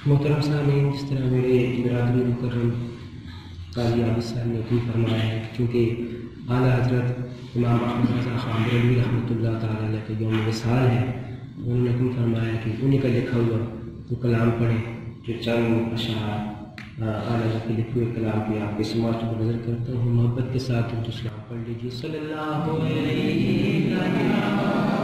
محترم سامعین، جس طرح میرے برادری مکرم قاضی عابد صاحب نے بھی فرمایا ہے، چونکہ اعلیٰ حضرت امام احمد رضا خان بریلوی رحمۃ اللہ تعالیٰ علیہ کا یوم وصال ہے، انہوں نے بھی فرمایا کہ انہیں کا لکھا ہوا وہ کلام پڑھیں جو چند اشعار اعلیٰ حضرت کے لکھے ہوئے کلام کی آپ کے سماعت کو نظر کرتا ہوں۔ محبت کے ساتھ درود و سلام پڑھ لیجیے۔ صلی اللہ علیہ وسلم۔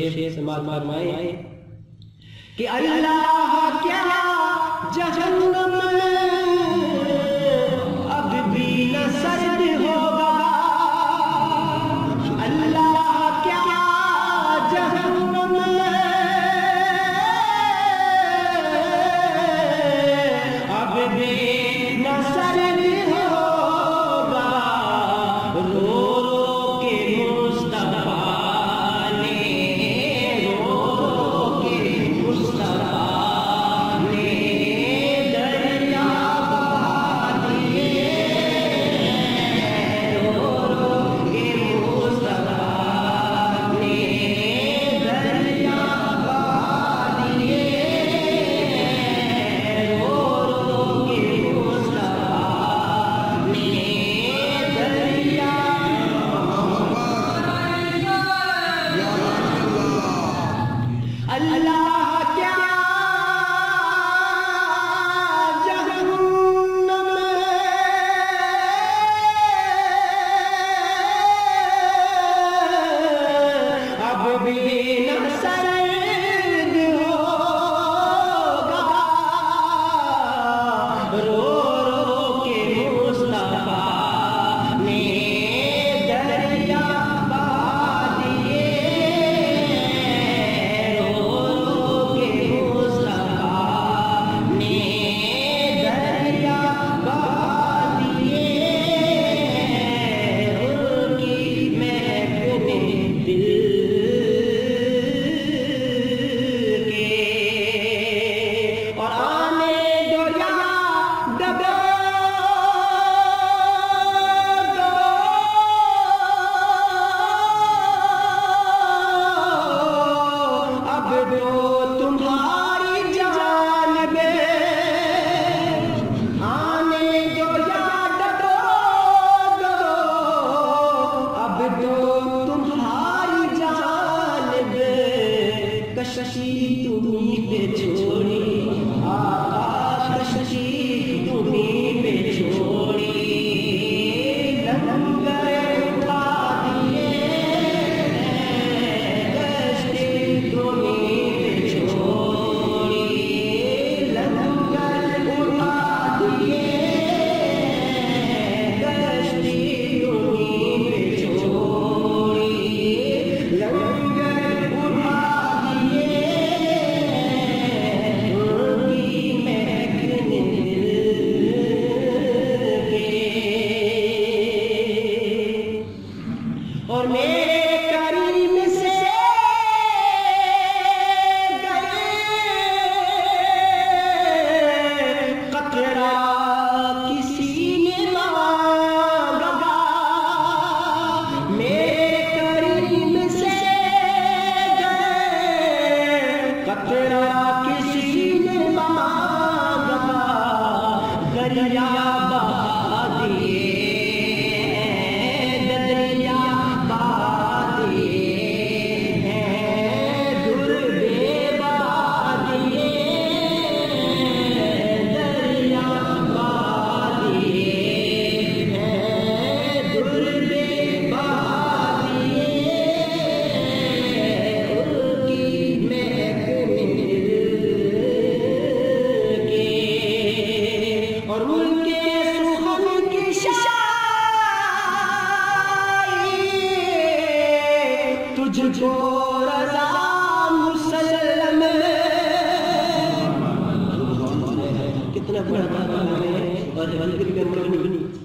شعر سماعت فرمائیں کہ اللہ کیا جہنم اب بھی نہ سرد ہوگا، اللہ کیا جہنم اب بھی نہ سرد ہوگا، رو رو کے مصطفیٰ نے، رو رو کے مصطفیٰ کشی تمہیں پہ چھوڑی، آقا کشی تمہیں پہ چھوڑی، لنگر اٹھا دیے، کشتی تمہیں پہ چھوڑی، لنگر اٹھا دیے، کشتی تمہیں پہ چھوڑی، لنگر اور میرے کریم سے گئے قطرہ کسی نے مانگا، میرے کریم سے گئے قطرہ کسی نے مانگا، دریا بہا دیے، اور ملک سخن کی شاعری تجھ کو رضا مسلم، کتنا بڑا کام ہے، اور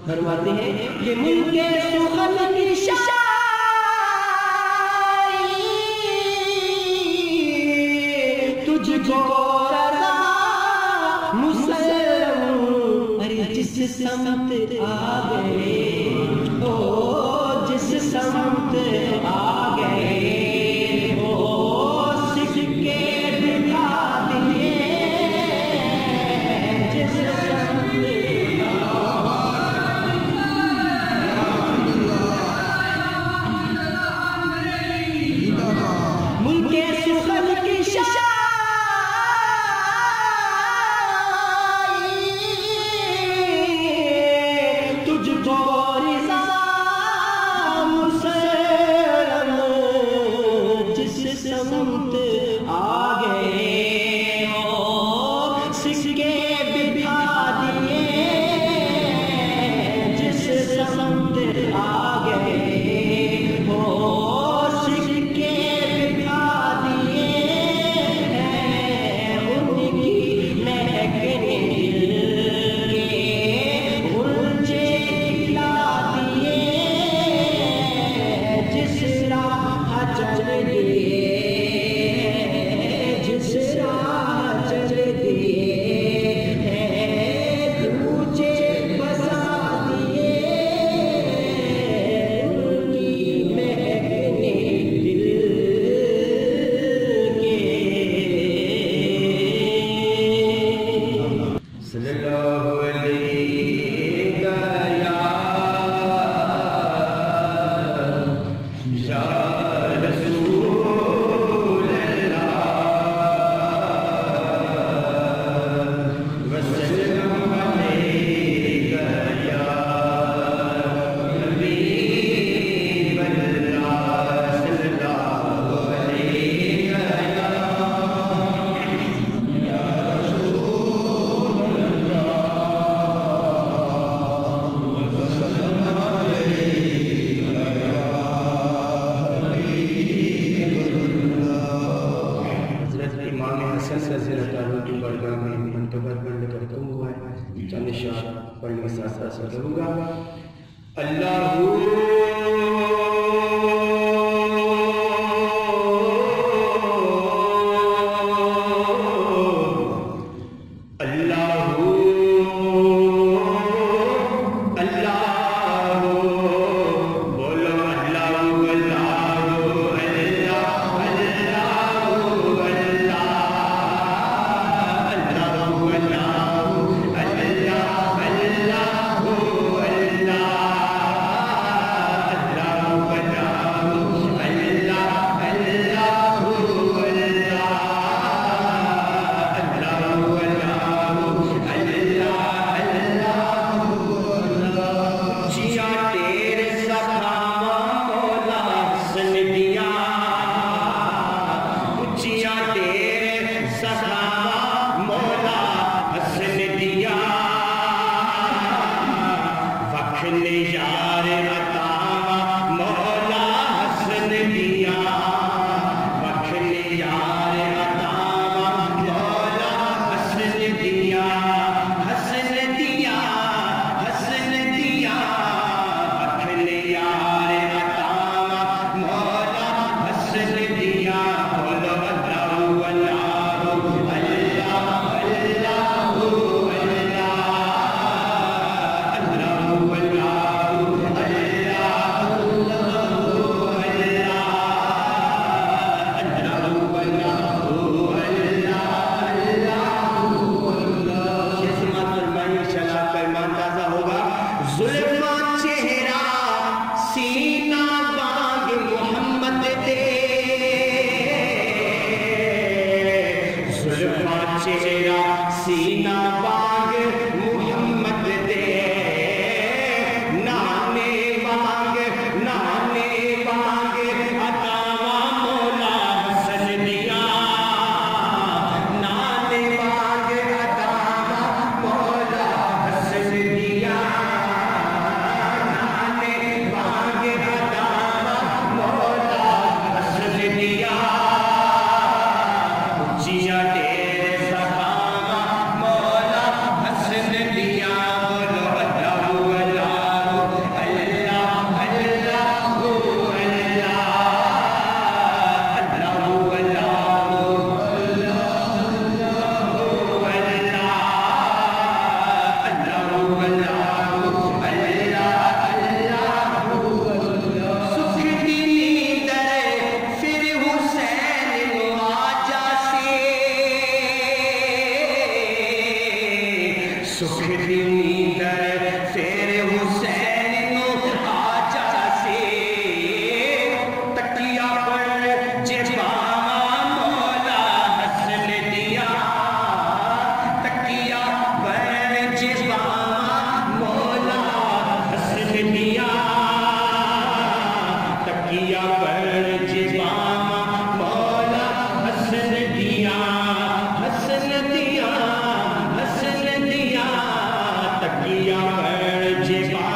فرماتے ہیں کہ ملک سخن کی شاعری تجھ کو رضا مسلم، جس سمت آ گئے، او جس سمت آ گئے، او سکے دکھا دیے، جس سمت ملک سخن کی شاعری تجھ کو رضا مسلم، تکیہ پر جبا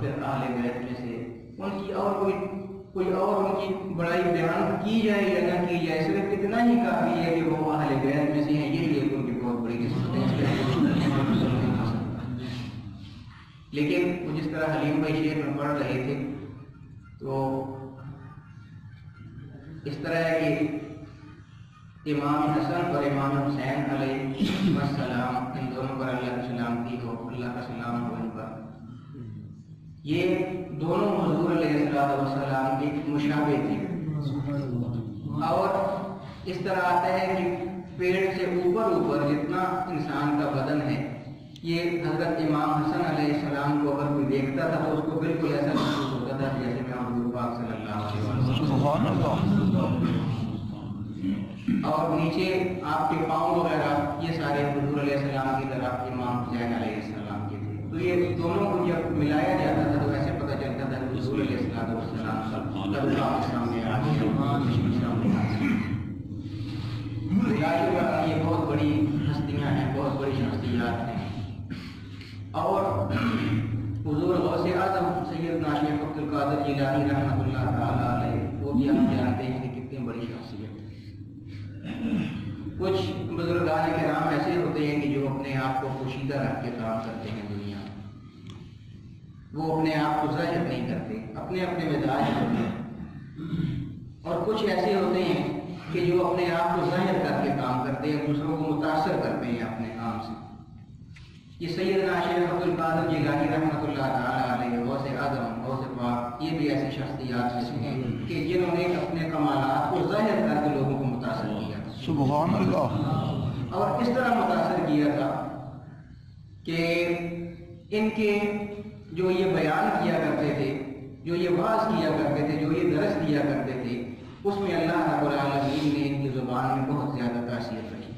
پھر اہل بیت میں سے ان کی اور کوئی اور ان کی بڑائی بیان کی جائے یا نہ کی جائے، صرف اتنا ہی کافی ہے کہ وہ اہل بیت میں سے ہیں، یہی ایک ان کی بہت بڑی نسبت ہے۔ لیکن وہ جس طرح حلیم بھائی شعر میں پڑھ رہے تھے تو اس طرح ہے کہ امام حسن اور امام حسین علیہ السلام، ان دونوں پر اللہ کا سلامتی ہو، اللہ کا سلام ہو ان پر، یہ دونوں حضور علیہ السلام کے مشابہ تھے۔ اور اس طرح آتا ہے کہ پیٹ سے اوپر جتنا انسان کا بدن ہے، یہ حضرت امام حسن علیہ السلام کو اگر کوئی دیکھتا تھا تو اس کو بالکل ایسا محسوس ہوتا تھا جیسے میں حضور پاک صلی اللہ علیہ وسلم، اور نیچے آپ کے پاؤں وغیرہ یہ سارے حضور علیہ السلام کی طرف امام حسین علیہ السلام کے تھے۔ تو یہ دونوں کو جب ملایا جاتا تھا تو ایسے پتہ چلتا تھا کہ حضور علیہ السلام سامنے آ گئے۔ یہ بہت بڑی ہستیاں ہیں، بہت بڑی شخصیات ہیں، اور حضور غوث اعظم سیدنا شیخ عبد القادر جیلانی رحمۃ اللہ تعالیٰ علیہ، وہ بھی آپ جانتے ہیں کہ کتنی بڑی شخصیت ہے۔ کچھ بزرگان کرام ایسے ہوتے ہیں کہ جو اپنے آپ کو پوشیدہ رکھ کے کام کرتے ہیں دنیا میں، وہ اپنے آپ کو ظاہر نہیں کرتے، اپنے اپنے مزاج ہوتے ہیں، اور کچھ ایسے ہوتے ہیں کہ جو اپنے آپ کو ظاہر کر کے کام کرتے ہیں، دوسروں کو متاثر کرتے ہیں اپنے کام سے۔ یہ سیدنا شیخ عبد القادر جیلانی رحمۃ اللہ تعالیٰ علیہ، غوث اعظم، غوث پاک، یہ بھی ایسی شخصیات ہیں کہ جنہوں نے اپنے کمالات کو ظاہر کر کے لوگوں کو متاثر کیا، سبحان اللہ، اور اس طرح متاثر کیا تھا کہ ان کے جو یہ بیان کیا کرتے تھے، جو یہ واعظ کیا کرتے تھے، جو یہ درس دیا کرتے تھے، اس میں اللہ رب العالمین نے ان کی زبان میں بہت زیادہ تاثیر رکھی۔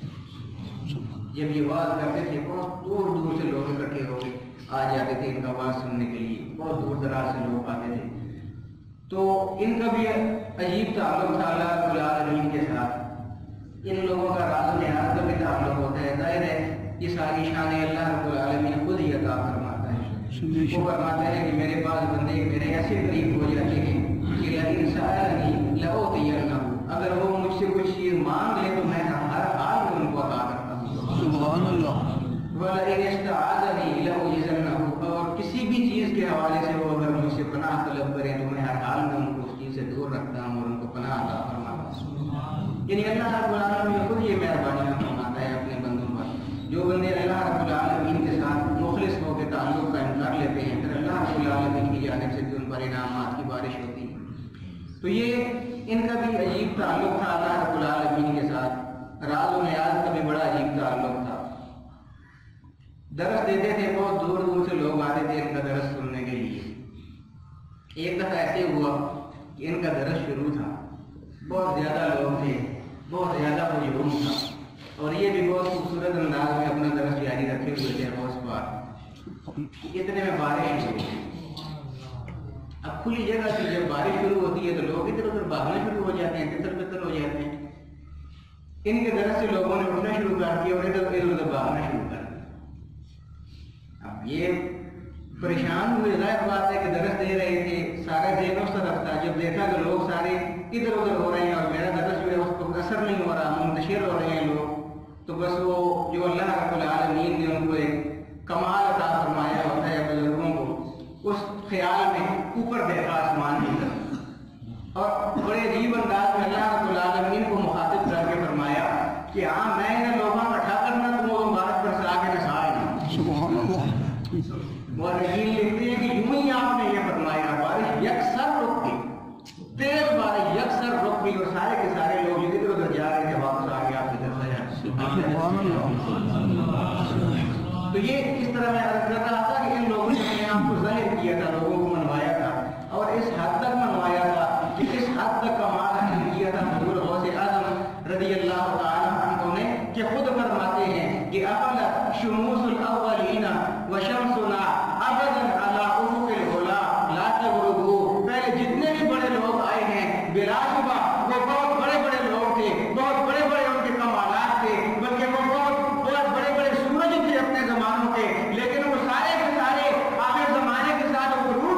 جب یہ واعظ کرتے تھے بہت دور دور سے لوگ اکٹھے ہو کے آ جاتے تھے ان کا واعظ سننے کے لیے، بہت دور دراز سے لوگ آتے تھے، تو ان کا بھی عجیب تعلق تھا اللہ رب العالمین کے ساتھ۔ ان لوگوں کا راز و نیاز کا بھی تعلق ہوتا ہے، ظاہر ہے یہ ساری شانیں اللہ رب العالمین خود ہی عطا فرماتا ہے۔ وہ فرماتے ہیں کہ میرے پاس بندے میرے ایسے قریب ہو جاتے ہیں کہ لئن سألنی لأعطینہ، اگر وہ مجھ سے کچھ چیز مانگ لے تو میں ہر حال میں ان کو عطا کرتا ہوں۔ سبحان اللہ، وَلَئِنِ اسْتَعَاذَنِي لَأُعِيذَنَّهُ، اور کسی بھی چیز کے حوالے سے وہ اگر مجھ سے پناہ طلب کریں تو میں ہر حال میں ان کو اس چیز سے دور رکھتا ہوں اور ان کو پناہ عطا فرماتا ہوں۔ یعنی اللہ رب العالمین خود یہ مہربانیاں فرماتا ہے اپنے بندوں پر۔ جو بندے اللہ رب العالمین کے ساتھ مخلص ہو کے تعلق قائم کر لیتے ہیں، پھر اللہ رب العالمین کی جانب سے بھی ان پر انعامات کی بارش ہوتی ہے۔ تو یہ ان کا بھی عجیب تعلق تھا اللہ رب العالمین کے ساتھ، راز و نیاز کا بھی بڑا عجیب تعلق تھا۔ درس دیتے تھے، بہت دور دور سے لوگ آتے تھے ان کا درس سننے کے لیے۔ ایک دفعہ ایسے ہوا کہ ان کا درس شروع تھا، بہت زیادہ لوگ تھے، بہت زیادہ ہجوم تھا، اور یہ بھی بہت خوبصورت انداز میں اپنا درس جاری رکھے ہوئے تھے غوث پاک۔ اتنے میں بارش ہوئی، اب کھلی جگہ سے جب بارش شروع ہوتی ہے تو لوگ ادھر ادھر بھاگنا شروع ہو جاتے ہیں، تتر بتر ہو جاتے ہیں۔ ان کے درس سے لوگوں نے اٹھنا شروع کر دیا اور ادھر ادھر بھاگنا شروع کر دیا۔ اب یہ پریشان ہوئے، ظاہر بات ہے کہ درس دے رہے تھے، سارے ذہن اس طرف تھا، جب دیکھا کہ لوگ سارے ادھر ادھر ہو رہے ہیں اور میرا درس جو ہے اس کو اثر نہیں ہو رہا، منتشر ہو رہے ہیں لوگ، تو بس وہ جو اللہ رب العالمین نے ان کو ایک کمال عطا فرمایا ہوتا ہے بزرگوں کو، اس خیال میں اوپر دیکھا آسمان کی طرف، اور بڑے عجیب انداز میں اللہ رب العالمین کو مخاطب کر کے فرمایا کہ ہاں میں انہیں لوگوں کو اٹھا کرنا تو وہ بارش برسا کے نسائے۔ سبحان اللہ، مورخین لکھتے ہیں کہ یوں ہی آپ نے یہ فرمایا، بارش یکسر رک گئی، تیز بارش یکسر رک گئی، اور سارے کے سارے لوگ ادھر ادھر جا رہے تھے، واپس آ کے آپ کی طرف آیا۔ سبحان اللہ۔ تو یہ اس طرح میں عرض کر رہا تھا کہ ان لوگوں نے اپنے آپ کو ظاہر کیا تھا، لوگوں کو منوایا تھا، اور اس حد تک منوایا تھا کہ اس حد تک کمال حاصل کیا تھا حضور غوث اعظم رضی اللہ تعالیٰ عنہ نے کہ خود فرماتے ہیں کہ اقلت شموس الاولین وشمسنا ابدا علی افق العلا لا تغربوا، پہلے جتنے بھی بڑے لوگ آئے ہیں بلا شبہ وہ بہت بڑے بڑے لوگ تھے، بہت بڑے بڑے ان کے کمالات تھے، بلکہ وہ بہت بڑے بڑے سورج تھے اپنے زمانوں کے، لیکن وہ سارے کے سارے آخر زمانے کے ساتھ غرور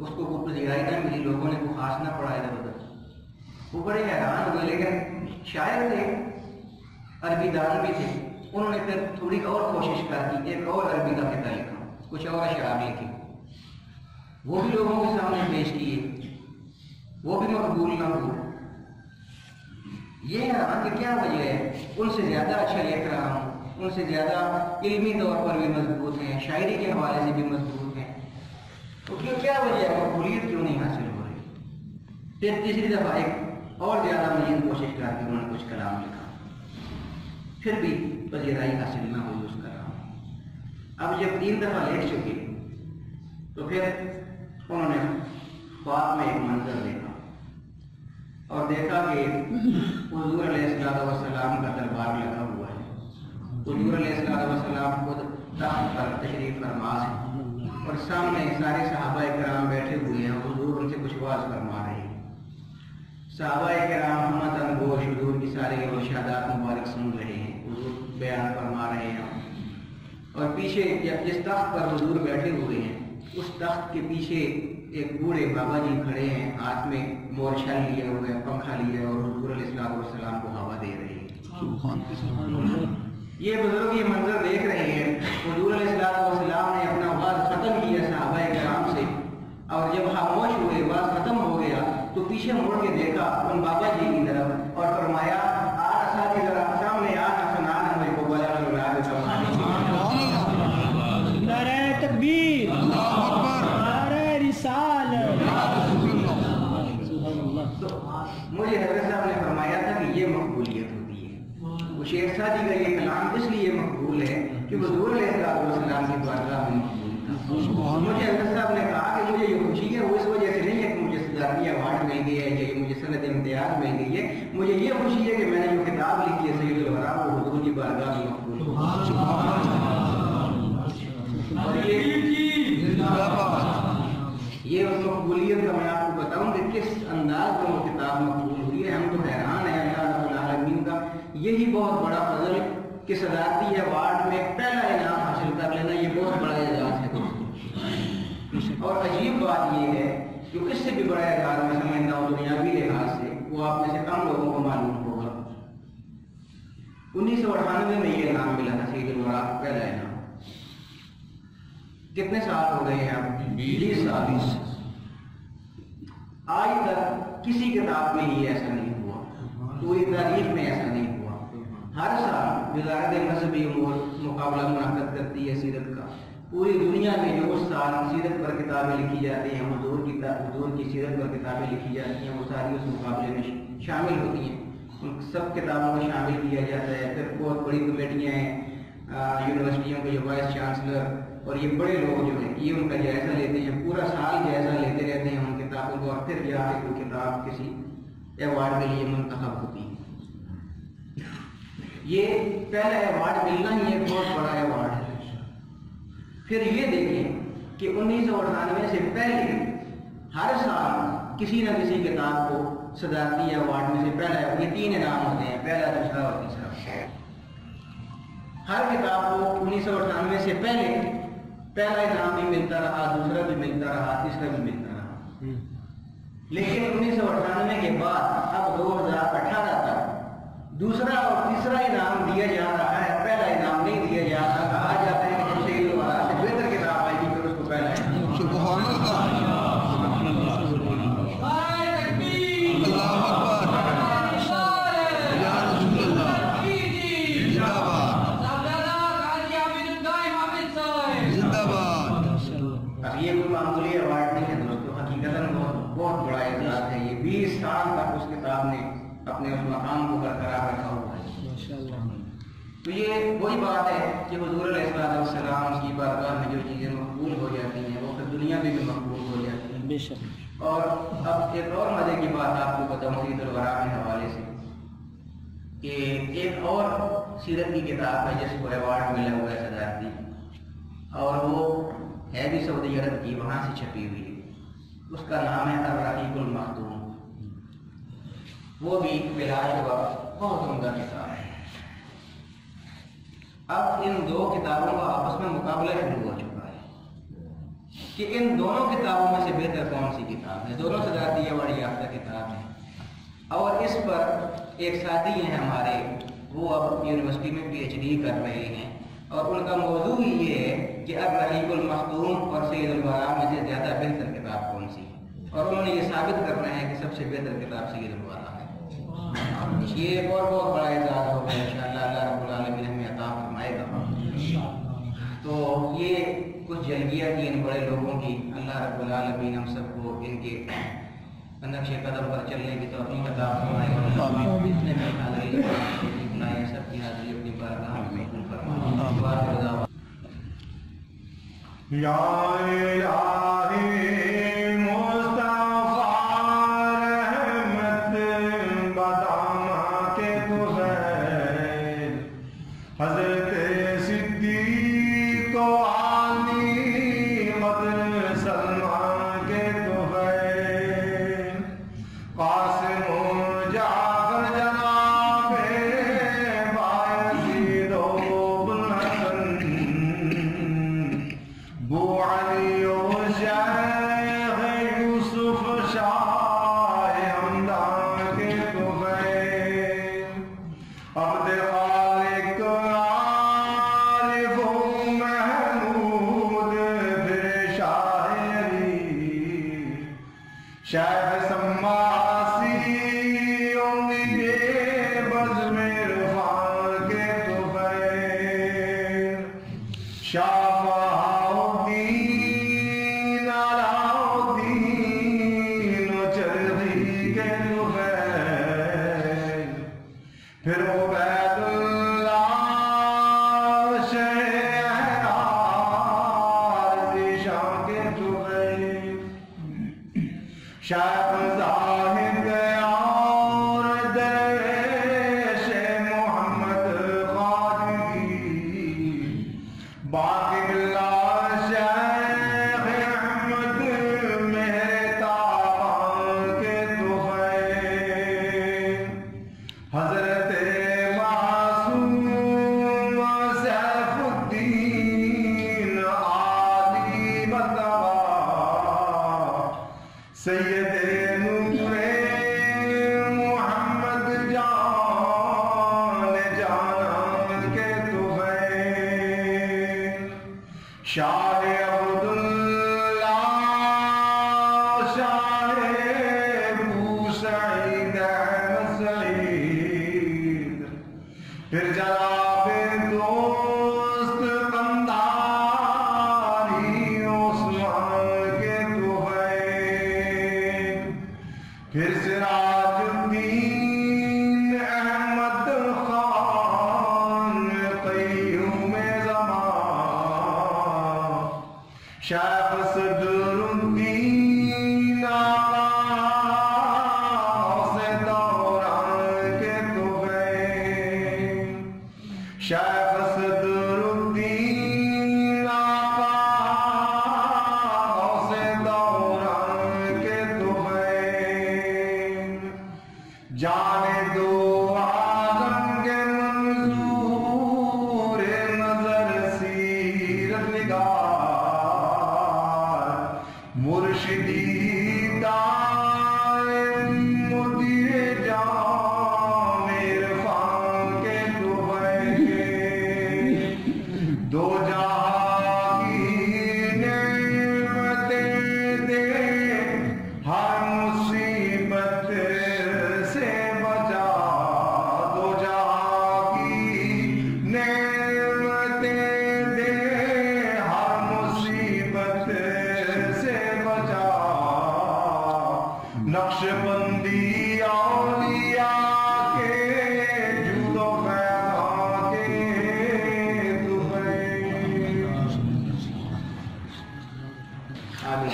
اس کو کوئی پذیرائی نہ ملی، لوگوں نے کوئی خاص نہ پڑھا ادھر ادھر، وہ بڑے حیران ہوئے. لیکن شاعر تھے، عربی دان بھی تھے، انہوں نے پھر تھوڑی اور کوشش کر کی، ایک اور عربی کا قطعہ لکھا، کچھ اور اشعار لکھے، وہ بھی لوگوں کے سامنے پیش کیے، وہ بھی مقبول نہ ہوئے. یہ حیران کہ کیا وجہ ہے، ان سے زیادہ اچھا لکھ رہا ہوں، ان سے زیادہ علمی طور پر بھی مضبوط ہیں، شاعری کے حوالے سے بھی مضبوط ہیں، تو کیا وجہ ہے مقبولیت کیوں نہیں حاصل ہو رہی؟ پھر تیسری دفعہ ایک اور زیادہ مزید کوشش کر کے انہوں نے کچھ کلام لکھا، پھر بھی پذیرائی حاصل نہ ہوئی اس کلام. اب جب 3 دفعہ لکھ چکے تو پھر انہوں نے خواب میں ایک منظر دیکھا اور دیکھا کہ حضور علیہ السلام کا دربار لگا ہوا ہے. حضور علیہ السلام خود تخت پر تشریف فرما ہے اور سامنے سارے صحابہ کرام بیٹھے ہوئے ہیں، حضور ان سے کچھ واعظ فرما رہے ہیں. صحابہ کرام ہمت انگوش حضور کی سارے ارشادات مبارک سن رہے ہیں، حضور بیان فرما رہے ہیں. اور پیچھے جس تخت پر حضور بیٹھے ہوئے ہیں اس تخت کے پیچھے ایک بوڑھے بابا جی کھڑے ہیں، ہاتھ میں مورچھل لیے ہوئے، پنکھا لیے، اور حضور علیہ السلام کو ہوا دے رہے ہیں. یہ بزرگ یہ منظر دیکھ رہے ہیں. حضور علیہ السلام نے اپنا واعظ ختم کیا صحابہ کرام سے، اور جب خاموش ہوئے، واعظ ختم ہو گیا تو پیچھے مڑ کے دیکھا ان بابا جی کی طرف اور فرمایا ساتھی ذرا سامنے مجھ کو بلا نعرہ تکبیر، نعرہ رسالت. مجھے حضرت صاحب نے فرمایا تھا کہ یہ مقبولیت ہوتی ہے. وہ شیخ سادی کا یہ کلام اس لیے مقبول ہے کہ حضور علیہ السلام کی بارگاہ میں مقبول تھا. مجھے حضرت صاحب نے کہا کہ مجھے یہ خوشی ہے وہ اس وجہ سے نہیں ہے کہ مجھے صدارتی ایوارڈ مل گئی ہے یا مجھے سند امتیاز مل گئی ہے، مجھے یہ خوشی ہے کہ میں نے جو کتاب لکھی ہے سید الورا وہ حضور کی بارگاہ میں مقبول ہو. اور یہ اس مقبولیت کا میں آپ کو بتاؤں کہ کس انداز میں وہ کتاب مقبول ہوئی ہے. ہم تو حیران ہیں اللہ رب العالمین کا یہی بہت بڑا فضل کہ صدارتی ایوارڈ میں پہلا انعام حاصل کر لینا یہ بہت بڑا اعزاز ہے. اور عجیب بات یہ ہے کہ اس سے بھی بڑا اعزاز میں سمجھتا ہوں دنیاوی لحاظ سے، وہ آپ میں سے کم لوگوں کو معلوم ہوگا. 1998 میں یہ انعام ملا تھا سید الورا، پہلا انعام. کتنے سال ہو گئے ہیں اب؟ 20 سال. آج تک کسی کتاب میں یہ ایسا نہیں ہوا، کوئی تاریخ میں ایسا نہیں ہوا. ہر سال وزارت مذہبی امور مقابلہ منعقد کرتی ہے سیرت کا. پوری دنیا میں جو اس سال سیرت پر کتابیں لکھی جاتی ہیں، حضور کی سیرت پر کتابیں لکھی جاتی ہیں، وہ ساری اس مقابلے میں شامل ہوتی ہیں. ان سب کتابوں کو شامل کیا جاتا ہے. پھر بہت بڑی کمیٹیاں ہیں، یونیورسٹیوں کے جو وائس چانسلر اور یہ بڑے لوگ جو ہیں یہ ان کا جائزہ لیتے ہیں، پورا سال جائزہ لیتے رہتے ہیں ان کتابوں کو، اور پھر جا کے کوئی کتاب کسی ایوارڈ کے لیے منتخب ہوتی ہے. یہ پہلا ایوارڈ ملنا ہی ایک بہت بڑا ایوارڈ ہے. پھر یہ دیکھیں کہ 1998 سے پہلے ہر سال کسی نہ کسی کتاب کو صدارتی ایوارڈ میں سے پہلا، یہ 3 انعام ہوتے ہیں، پہلا، دوسرا اور تیسرا. ہر کتاب کو 1998 سے پہلے پہلا انعام بھی ملتا رہا، دوسرا بھی ملتا رہا، تیسرا بھی ملتا رہا. لیکن 1998 کے بعد اب 2018 تک دوسرا اور تیسرا انعام دیا جا رہا ہے، پہلا انعام نہیں دیا جا رہا. کہا جاتا ہے کہ جب سید الورا سے بہتر کتاب آئے گی پھر اس کو پہلا انعام. سبحان اللہ، اللہ اکبر، یا رسول اللہ، زندہ باد. اب یہ کوئی معمولی ایوارڈ نہیں ہے دوستوں، حقیقتاً بہت بڑا اعزاز ہے. یہ 20 سال تک اس کتاب نے اپنے اس مقام کو برقرار رکھا ہوا ہے. تو یہ وہی بات ہے کہ حضور علیہ السلام کی بارگاہ میں جو چیزیں مقبول ہو جاتی ہیں وہ پھر دنیا میں بھی مقبول ہو جاتی ہیں. بے شک. اور اب ایک اور مزے کی بات آپ کو بتاؤں سید الورا کے حوالے سے کہ ایک اور سیرت کی کتاب ہے جس کو ایوارڈ ملا ہوا ہے صدارتی، اور وہ ہے بھی سعودی عرب کی، وہاں سے چھپی ہوئی ہے. اس کا نام ہے الرحیق المختوم. وہ بھی بلا شبہ بہت عمدہ کتاب ہے. اب ان 2 کتابوں کا آپس میں مقابلہ شروع ہو چکا ہے کہ ان دونوں کتابوں میں سے بہتر کون سی کتاب ہے. دونوں سے زیادہ یہ بڑی یافتہ کتاب ہے. اور اس پر ایک ساتھی ہیں ہمارے، وہ اب یونیورسٹی میں PhD کر رہے ہیں، اور ان کا موضوع ہی یہ ہے کہ الرحیق المختوم اور سید الورا میں سے زیادہ بہتر کتاب کون سی ہے، اور انہوں نے یہ ثابت کرنا ہے کہ سب سے بہتر کتاب سید الورا ہے. یہ ایک اور بہت بڑا اعزاز ہوگا انشاءاللہ، اللہ رب العالمین ہمیں عطا فرمائے گا. تو یہ کچھ جلگیاں تھی ان بڑے لوگوں کی. اللہ رب العالمین ہم سب کو ان کے نقش قدم پر چلنے کی توفیق عطا فرمائے گا. سب کی حاضری اپنی بارگاہ میں قبول فرمائے. یا الہی آمين.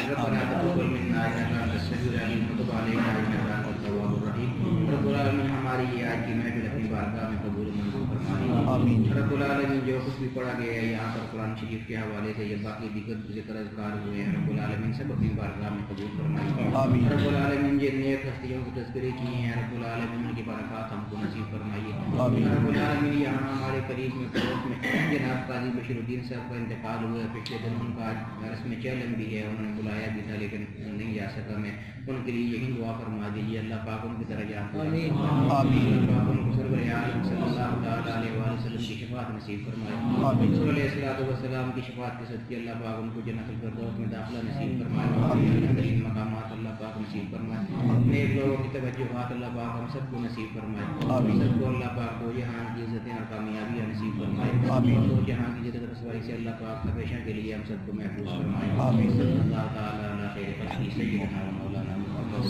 ربنا تقبل منا انك انت السميع العليم وتب علينا انك انت التواب الرحیم. رب العالمین ہماری یہ آج کی محفل اپنی بارگاہ میں قبول منظور فرمائے. آمین. رب العالمین جو کچھ بھی پڑھا گیا ہے یہاں پر قرآن شریف کے حوالے سے یہ باقی دیگر ذکر اذکار ہوئے ہیں رب العالمین سب اپنی بارگاہ میں قبول فرمائے. آمین. رب العالمین یہ نیک ہستیوں کو تذکرے کیے ہیں رب العالمین کی برکات ہم کو نصیب فرمائیے. آمین. رب العالمین یہاں ہمارے قریب میں پڑوس میں جناب قاضی بشیر الدین صاحب کا انتقال ہوا ہے. پچھلے دن ان کا رسم چلن بھی ہے, انہوں نے بلایا بھی تھا لیکن نہیں جا سکا. میں ان کے لیے یہی دعا فرما دیجیے اللہ پاک ان کی طرح جان آمین. اللہ پاک ان کو سرور عالم صلی اللہ تعالیٰ علیہ وآلہ وسلم کی شفاعت نصیب فرمائے. آمین. رسول علیہ الصلوۃ والسلام کی شفاعت کے صدقے اللہ پاک ان کو جنت الفردوس میں داخلہ نصیب فرمائے. بہترین مقامات اللہ پاک نصیب فرمائے. نیک لوگوں کی توجہات اللہ پاک ہم سب کو نصیب فرمائے. آمین. سب کو اللہ پاک کو جہاں کی عزتیں اور کامیابیاں نصیب فرمائے. آمین. اور جہاں کی عزت رسوائی سے اللہ پاک ہمیشہ کے لیے ہم سب کو محفوظ فرمائے. آمین. صلی اللہ تعالیٰ علیہ خیر خلقہ سیدنا و مولانا محمد